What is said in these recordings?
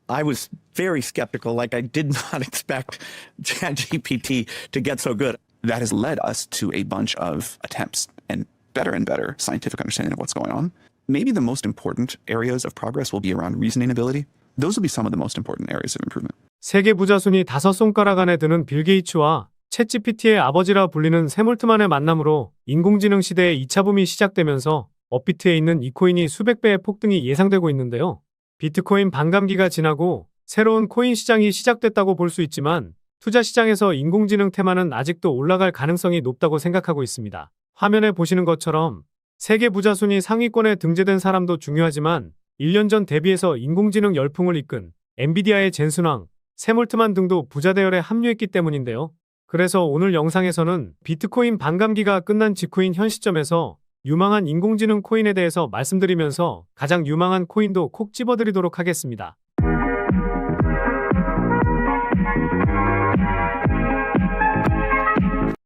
I was very skeptical, like I did not expect ChatGPT to get so good. That has led us to a bunch of attempts and better scientific understanding of what's going on. Maybe the most important areas of progress will be around reasoning ability. Those will be some of the most important areas of improvement. 세계 부자 순위 5손가락 안에 드는 빌 게이츠와 챗GPT의 아버지라 불리는 샘 올트만의 만남으로 인공지능 시대의 2차 붐이 시작되면서 업비트에 있는 이 코인이 수백 배의 폭등이 예상되고 있는데요. 비트코인 반감기가 지나고 새로운 코인 시장이 시작됐다고 볼 수 있지만 투자 시장에서 인공지능 테마는 아직도 올라갈 가능성이 높다고 생각하고 있습니다. 화면에 보시는 것처럼 세계 부자 순위 상위권에 등재된 사람도 중요하지만 1년 전 대비해서 인공지능 열풍을 이끈 엔비디아의 젠슨 황, 샘 올트만 등도 부자 대열에 합류했기 때문인데요. 그래서 오늘 영상에서는 비트코인 반감기가 끝난 직후인 현 시점에서 유망한 인공지능 코인에 대해서 말씀드리면서 가장 유망한 코인도 콕 집어드리도록 하겠습니다.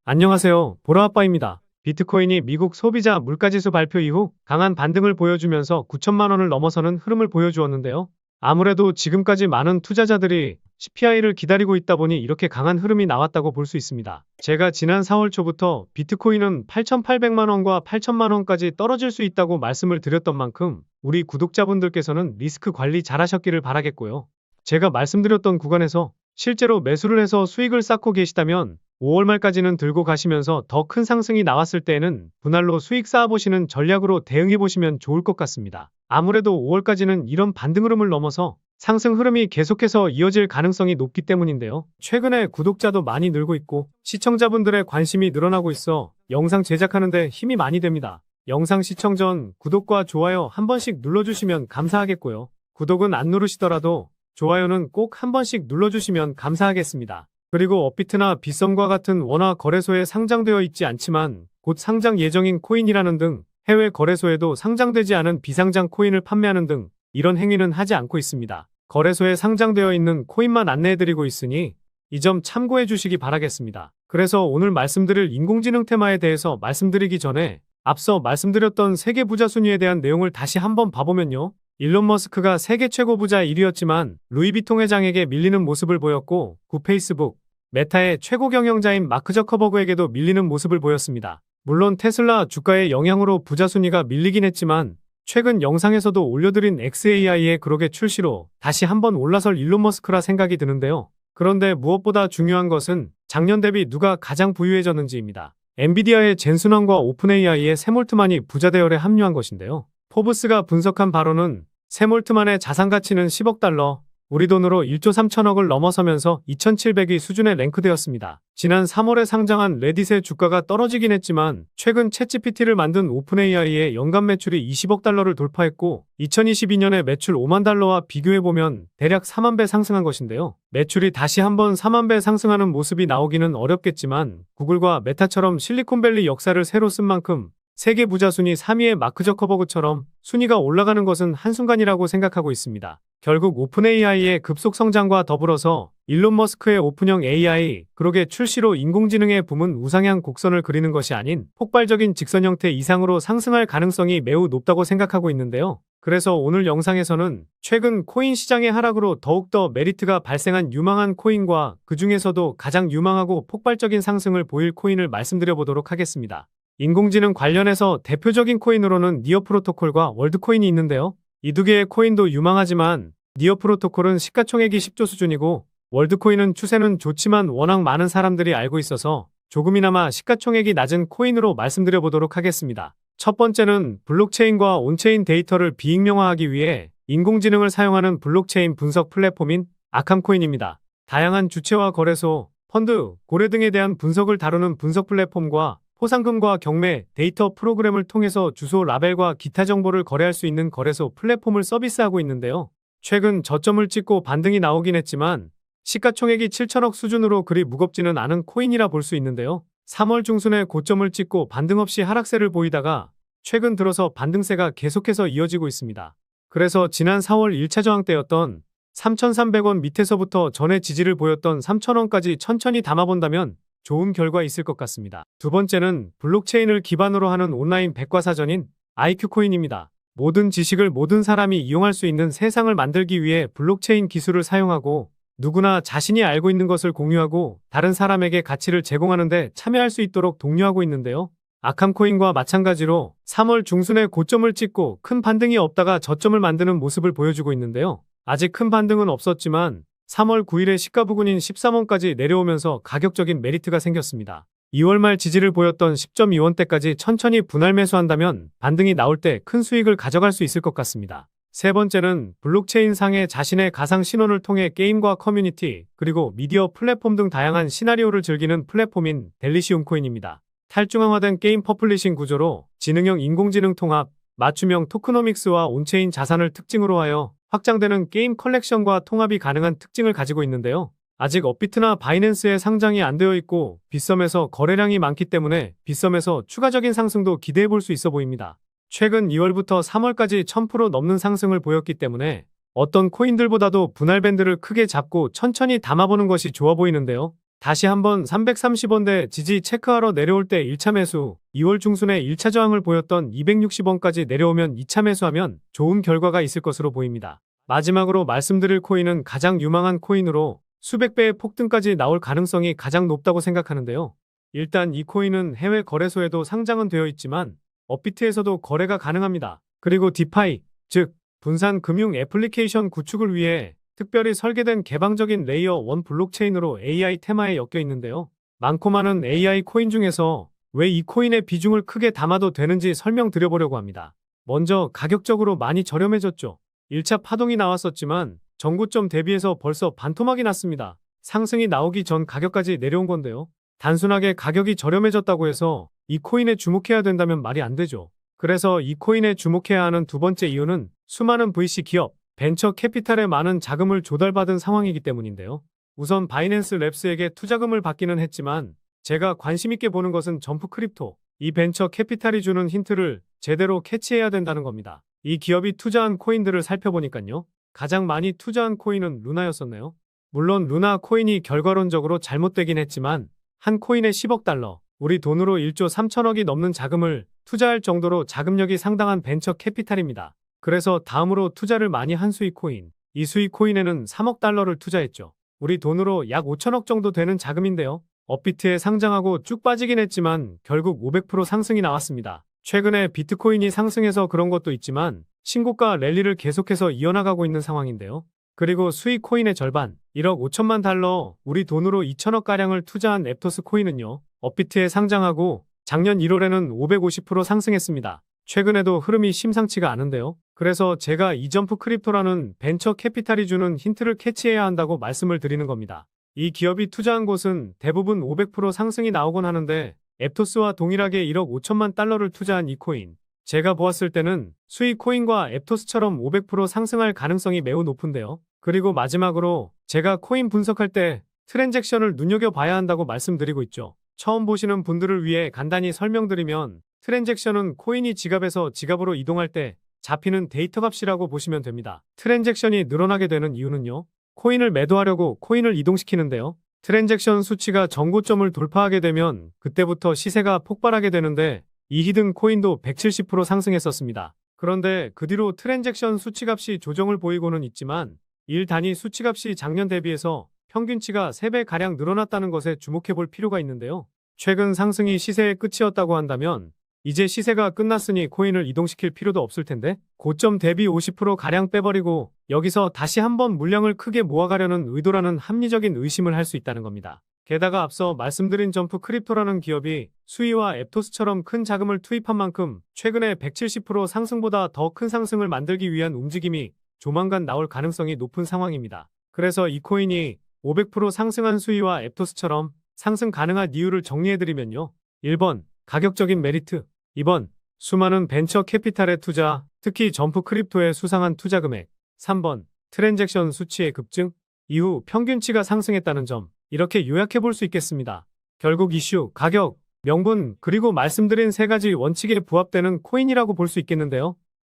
안녕하세요, 보라아빠입니다. 비트코인이 미국 소비자 물가지수 발표 이후 강한 반등을 보여주면서 9천만 원을 넘어서는 흐름을 보여주었는데요. 아무래도 지금까지 많은 투자자들이 CPI를 기다리고 있다 보니 이렇게 강한 흐름이 나왔다고 볼 수 있습니다. 제가 지난 4월 초부터 비트코인은 8,800만 원과 8천만 원까지 떨어질 수 있다고 말씀을 드렸던 만큼 우리 구독자분들께서는 리스크 관리 잘 하셨기를 바라겠고요. 제가 말씀드렸던 구간에서 실제로 매수를 해서 수익을 쌓고 계시다면 5월 말까지는 들고 가시면서 더 큰 상승이 나왔을 때에는 분할로 수익 쌓아보시는 전략으로 대응해보시면 좋을 것 같습니다. 아무래도 5월까지는 이런 반등 흐름을 넘어서 상승 흐름이 계속해서 이어질 가능성이 높기 때문인데요. 최근에 구독자도 많이 늘고 있고 시청자분들의 관심이 늘어나고 있어 영상 제작하는 데 힘이 많이 됩니다. 영상 시청 전 구독과 좋아요 한 번씩 눌러주시면 감사하겠고요. 구독은 안 누르시더라도 좋아요는 꼭 한 번씩 눌러주시면 감사하겠습니다. 그리고 업비트나 빗썸과 같은 원화 거래소에 상장되어 있지 않지만 곧 상장 예정인 코인이라는 등 해외 거래소에도 상장되지 않은 비상장 코인을 판매하는 등 이런 행위는 하지 않고 있습니다. 거래소에 상장되어 있는 코인만 안내해드리고 있으니 이 점 참고해 주시기 바라겠습니다. 그래서 오늘 말씀드릴 인공지능 테마에 대해서 말씀드리기 전에 앞서 말씀드렸던 세계 부자 순위에 대한 내용을 다시 한번 봐보면요. 일론 머스크가 세계 최고 부자 1위였지만 루이비통 회장에게 밀리는 모습을 보였고 구 페이스북, 메타의 최고 경영자인 마크 저커버그에게도 밀리는 모습을 보였습니다. 물론 테슬라 주가의 영향으로 부자 순위가 밀리긴 했지만 최근 영상에서도 올려드린 XAI의 그록의 출시로 다시 한번 올라설 일론 머스크라 생각이 드는데요. 그런데 무엇보다 중요한 것은 작년 대비 누가 가장 부유해졌는지입니다. 엔비디아의 젠슨 황과 오픈AI의 샘 올트만이 부자 대열에 합류한 것인데요. 포브스가 분석한 바로는 샘 올트만의 자산 가치는 10억 달러, 우리 돈으로 1조 3천억을 넘어서면서 2700위 수준에 랭크되었습니다. 지난 3월에 상장한 레딧의 주가가 떨어지긴 했지만 최근 챗GPT를 만든 오픈AI의 연간 매출이 20억 달러를 돌파했고 2022년에 매출 5만 달러와 비교해보면 대략 4만 배 상승한 것인데요. 매출이 다시 한번 4만 배 상승하는 모습이 나오기는 어렵겠지만 구글과 메타처럼 실리콘밸리 역사를 새로 쓴 만큼 세계 부자 순위 3위의 마크 저커버그처럼 순위가 올라가는 것은 한순간이라고 생각하고 있습니다. 결국 오픈AI의 급속 성장과 더불어서 일론 머스크의 오픈형 AI, 그록의 출시로 인공지능의 붐은 우상향 곡선을 그리는 것이 아닌 폭발적인 직선 형태 이상으로 상승할 가능성이 매우 높다고 생각하고 있는데요. 그래서 오늘 영상에서는 최근 코인 시장의 하락으로 더욱더 메리트가 발생한 유망한 코인과 그 중에서도 가장 유망하고 폭발적인 상승을 보일 코인을 말씀드려보도록 하겠습니다. 인공지능 관련해서 대표적인 코인으로는 니어 프로토콜과 월드코인이 있는데요. 이 두 개의 코인도 유망하지만 니어 프로토콜은 시가총액이 10조 수준이고 월드코인은 추세는 좋지만 워낙 많은 사람들이 알고 있어서 조금이나마 시가총액이 낮은 코인으로 말씀드려보도록 하겠습니다. 첫 번째는 블록체인과 온체인 데이터를 비익명화하기 위해 인공지능을 사용하는 블록체인 분석 플랫폼인 아캄코인입니다. 다양한 주체와 거래소, 펀드, 고래 등에 대한 분석을 다루는 분석 플랫폼과 포상금과 경매, 데이터 프로그램을 통해서 주소 라벨과 기타 정보를 거래할 수 있는 거래소 플랫폼을 서비스하고 있는데요. 최근 저점을 찍고 반등이 나오긴 했지만 시가총액이 7천억 수준으로 그리 무겁지는 않은 코인이라 볼 수 있는데요. 3월 중순에 고점을 찍고 반등 없이 하락세를 보이다가 최근 들어서 반등세가 계속해서 이어지고 있습니다. 그래서 지난 4월 1차 저항 때였던 3,300원 밑에서부터 전에 지지를 보였던 3,000원까지 천천히 담아본다면 좋은 결과 있을 것 같습니다. 두 번째는 블록체인을 기반으로 하는 온라인 백과사전인 IQ코인입니다. 모든 지식을 모든 사람이 이용할 수 있는 세상을 만들기 위해 블록체인 기술을 사용하고 누구나 자신이 알고 있는 것을 공유하고 다른 사람에게 가치를 제공하는 데 참여할 수 있도록 독려하고 있는데요. 아캄코인과 마찬가지로 3월 중순에 고점을 찍고 큰 반등이 없다가 저점을 만드는 모습을 보여주고 있는데요. 아직 큰 반등은 없었지만 3월 9일에 시가 부근인 13원까지 내려오면서 가격적인 메리트가 생겼습니다. 2월 말 지지를 보였던 10.2원대까지 천천히 분할 매수한다면 반등이 나올 때 큰 수익을 가져갈 수 있을 것 같습니다. 세 번째는 블록체인 상의 자신의 가상 신원을 통해 게임과 커뮤니티, 그리고 미디어 플랫폼 등 다양한 시나리오를 즐기는 플랫폼인 델리시움 코인입니다. 탈중앙화된 게임 퍼블리싱 구조로 지능형 인공지능 통합, 맞춤형 토크노믹스와 온체인 자산을 특징으로 하여 확장되는 게임 컬렉션과 통합이 가능한 특징을 가지고 있는데요. 아직 업비트나 바이낸스에 상장이 안 되어 있고 빗썸에서 거래량이 많기 때문에 빗썸에서 추가적인 상승도 기대해 볼 수 있어 보입니다. 최근 2월부터 3월까지 1000% 넘는 상승을 보였기 때문에 어떤 코인들보다도 분할 밴드를 크게 잡고 천천히 담아보는 것이 좋아 보이는데요. 다시 한번 330원대 지지 체크하러 내려올 때 1차 매수, 2월 중순에 1차 저항을 보였던 260원까지 내려오면 2차 매수하면 좋은 결과가 있을 것으로 보입니다. 마지막으로 말씀드릴 코인은 가장 유망한 코인으로 수백 배의 폭등까지 나올 가능성이 가장 높다고 생각하는데요. 일단 이 코인은 해외 거래소에도 상장은 되어 있지만 업비트에서도 거래가 가능합니다. 그리고 디파이, 즉 분산 금융 애플리케이션 구축을 위해 특별히 설계된 개방적인 레이어 1 블록체인으로 AI 테마에 엮여 있는데요. 많고 많은 AI 코인 중에서 왜 이 코인의 비중을 크게 담아도 되는지 설명드려보려고 합니다. 먼저 가격적으로 많이 저렴해졌죠. 1차 파동이 나왔었지만 전고점 대비해서 벌써 반토막이 났습니다. 상승이 나오기 전 가격까지 내려온 건데요. 단순하게 가격이 저렴해졌다고 해서 이 코인에 주목해야 된다면 말이 안 되죠. 그래서 이 코인에 주목해야 하는 두 번째 이유는 수많은 VC 기업, 벤처 캐피탈에 많은 자금을 조달받은 상황이기 때문인데요. 우선 바이낸스 랩스에게 투자금을 받기는 했지만 제가 관심 있게 보는 것은 점프 크립토. 이 벤처 캐피탈이 주는 힌트를 제대로 캐치해야 된다는 겁니다. 이 기업이 투자한 코인들을 살펴보니까요. 가장 많이 투자한 코인은 루나였었네요. 물론 루나 코인이 결과론적으로 잘못되긴 했지만 한 코인에 10억 달러, 우리 돈으로 1조 3천억이 넘는 자금을 투자할 정도로 자금력이 상당한 벤처 캐피탈입니다. 그래서 다음으로 투자를 많이 한 수익 코인, 이 수익 코인에는 3억 달러를 투자했죠. 우리 돈으로 약 5천억 정도 되는 자금인데요. 업비트에 상장하고 쭉 빠지긴 했지만 결국 500% 상승이 나왔습니다. 최근에 비트코인이 상승해서 그런 것도 있지만 신고가 랠리를 계속해서 이어나가고 있는 상황인데요. 그리고 수익 코인의 절반, 1억 5천만 달러, 우리 돈으로 2천억가량을 투자한 앱토스 코인은요. 업비트에 상장하고 작년 1월에는 550% 상승했습니다. 최근에도 흐름이 심상치가 않은데요. 그래서 제가 이점프 크립토라는 벤처 캐피탈이 주는 힌트를 캐치해야 한다고 말씀을 드리는 겁니다. 이 기업이 투자한 곳은 대부분 500% 상승이 나오곤 하는데 앱토스와 동일하게 1억 5천만 달러를 투자한 이 코인. 제가 보았을 때는 수익 코인과 앱토스처럼 500% 상승할 가능성이 매우 높은데요. 그리고 마지막으로 제가 코인 분석할 때 트랜잭션을 눈여겨봐야 한다고 말씀드리고 있죠. 처음 보시는 분들을 위해 간단히 설명드리면 트랜잭션은 코인이 지갑에서 지갑으로 이동할 때 잡히는 데이터 값이라고 보시면 됩니다. 트랜잭션이 늘어나게 되는 이유는요. 코인을 매도하려고 코인을 이동시키는데요. 트랜잭션 수치가 정고점을 돌파하게 되면 그때부터 시세가 폭발하게 되는데 이 히든 코인도 170% 상승했었습니다. 그런데 그 뒤로 트랜잭션 수치값이 조정을 보이고는 있지만 일 단위 수치값이 작년 대비해서 평균치가 3배가량 늘어났다는 것에 주목해 볼 필요가 있는데요. 최근 상승이 시세의 끝이었다고 한다면 이제 시세가 끝났으니 코인을 이동시킬 필요도 없을 텐데 고점 대비 50%가량 빼버리고 여기서 다시 한번 물량을 크게 모아가려는 의도라는 합리적인 의심을 할 수 있다는 겁니다. 게다가 앞서 말씀드린 점프 크립토라는 기업이 수이와 앱토스처럼 큰 자금을 투입한 만큼 최근에 170% 상승보다 더 큰 상승을 만들기 위한 움직임이 조만간 나올 가능성이 높은 상황입니다. 그래서 이 코인이 500% 상승한 수이와 앱토스처럼 상승 가능한 이유를 정리해드리면요. 1번, 가격적인 메리트. 2번, 수많은 벤처 캐피탈의 투자, 특히 점프 크립토의 수상한 투자 금액. 3번, 트랜잭션 수치의 급증. 이후 평균치가 상승했다는 점. 이렇게 요약해 볼 수 있겠습니다. 결국 이슈, 가격, 명분, 그리고 말씀드린 세 가지 원칙에 부합되는 코인이라고 볼 수 있겠는데요.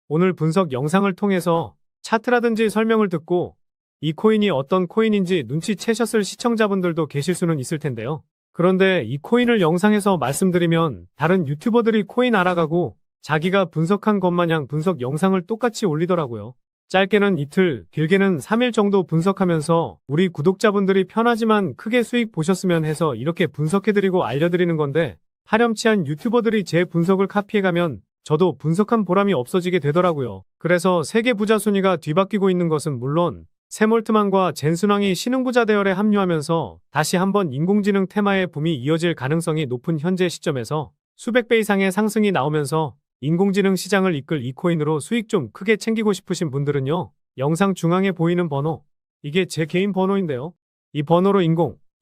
오늘 분석 영상을 통해서 차트라든지 설명을 듣고 이 코인이 어떤 코인인지 눈치채셨을 시청자분들도 계실 수는 있을 텐데요. 그런데 이 코인을 영상에서 말씀드리면 다른 유튜버들이 코인 알아가고 자기가 분석한 것 마냥 분석 영상을 똑같이 올리더라고요. 짧게는 이틀, 길게는 3일 정도 분석하면서 우리 구독자분들이 편하지만 크게 수익 보셨으면 해서 이렇게 분석해드리고 알려드리는 건데 파렴치한 유튜버들이 제 분석을 카피해가면 저도 분석한 보람이 없어지게 되더라고요. 그래서 세계 부자 순위가 뒤바뀌고 있는 것은 물론 샘올트만과 젠순왕이 신흥부자 대열에 합류하면서 다시 한번 인공지능 테마의 붐이 이어질 가능성이 높은 현재 시점에서 수백 배 이상의 상승이 나오면서 인공지능 시장을 이끌 이 코인으로 수익 좀 크게 챙기고 싶으신 분들은요. 영상 중앙에 보이는 번호, 이게 제 개인 번호인데요. 이 번호로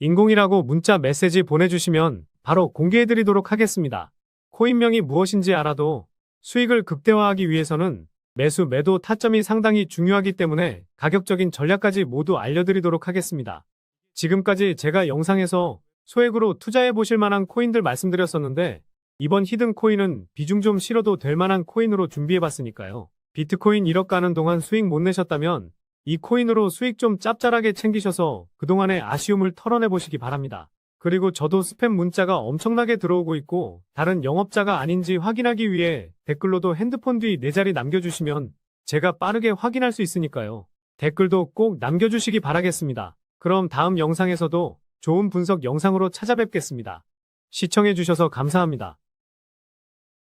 인공이라고 문자 메시지 보내주시면 바로 공개해드리도록 하겠습니다. 코인명이 무엇인지 알아도 수익을 극대화하기 위해서는 매수, 매도 타점이 상당히 중요하기 때문에 가격적인 전략까지 모두 알려드리도록 하겠습니다. 지금까지 제가 영상에서 소액으로 투자해 보실 만한 코인들 말씀드렸었는데 이번 히든 코인은 비중 좀 실어도 될 만한 코인으로 준비해 봤으니까요. 비트코인 1억 가는 동안 수익 못 내셨다면 이 코인으로 수익 좀 짭짤하게 챙기셔서 그동안의 아쉬움을 털어내 보시기 바랍니다. 그리고 저도 스팸 문자가 엄청나게 들어오고 있고 다른 영업자가 아닌지 확인하기 위해 댓글로도 핸드폰 뒤 4자리 남겨주시면 제가 빠르게 확인할 수 있으니까요. 댓글도 꼭 남겨주시기 바라겠습니다. 그럼 다음 영상에서도 좋은 분석 영상으로 찾아뵙겠습니다. 시청해주셔서 감사합니다.